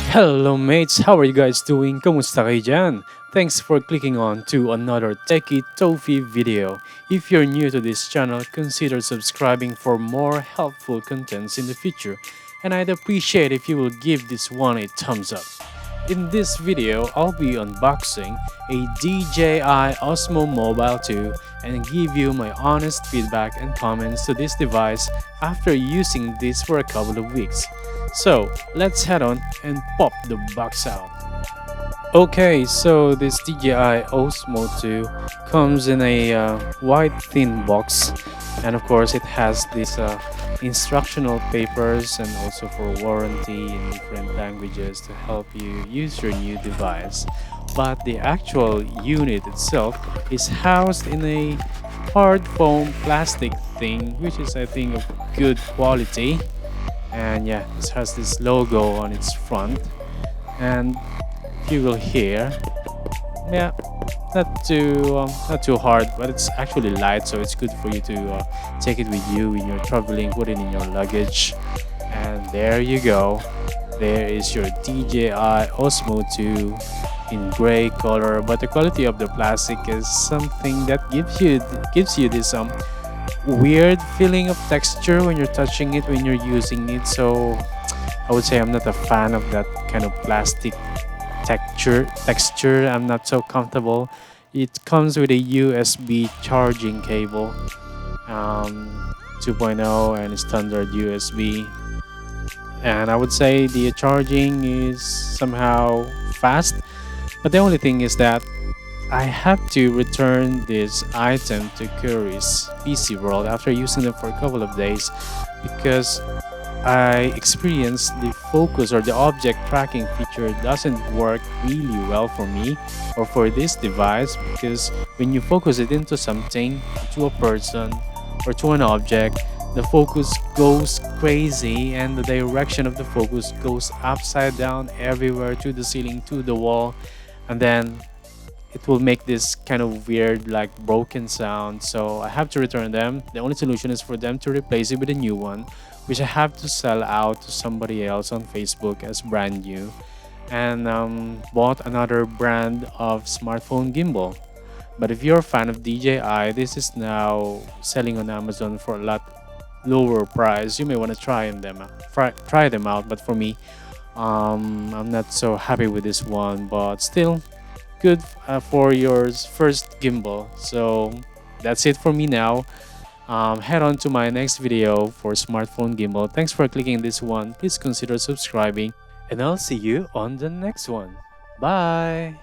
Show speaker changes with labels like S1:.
S1: Hello mates, how are you guys doing? Kamusta kayo dyan? Thanks for clicking on to another Techie Tofi video. If you're new to this channel, consider subscribing for more helpful contents in the future. And I'd appreciate if you will give this one a thumbs up. In this video, I'll be unboxing a DJI Osmo Mobile 2 and give you my honest feedback and comments to this device after using this for a couple of weeks. So let's head on and pop the box out. Okay, so this DJI Osmo 2 comes in a white thin box, and of course it has these instructional papers and also for warranty in different languages to help you use your new device. But the actual unit itself is housed in a hard foam plastic thing, which is I think of good quality. And yeah, this has this logo on its front, and you will hear, yeah, not too hard, but it's actually light, so it's good for you to take it with you when you're traveling, put it in your luggage. And there you go, there is your DJI Osmo 2 in gray color, but the quality of the plastic is something that gives you this weird feeling of texture when you're touching it, when you're using it. So I would say I'm not a fan of that kind of plastic texture. I'm not so comfortable. It comes with a USB charging cable, 2.0 and standard USB, and I would say the charging is somehow fast, but the only thing is that I have to return this item to Curry's PC World after using them for a couple of days, because I experienced the focus or the object tracking feature doesn't work really well for me or for this device, because when you focus it into something, to a person or to an object, the focus goes crazy and the direction of the focus goes upside down everywhere, to the ceiling, to the wall, and then it will make this kind of weird like broken sound. So I have to return them. The only solution is for them to replace it with a new one, which I have to sell out to somebody else on Facebook as brand new, and bought another brand of smartphone gimbal. But if you're a fan of DJI, this is now selling on Amazon for a lot lower price. You may want to try them out, but for me, I'm not so happy with this one, but still good for your first gimbal. So that's it for me now. Head on to my next video for smartphone gimbal. Thanks for clicking this one. Please consider subscribing, and I'll see you on the next one. Bye.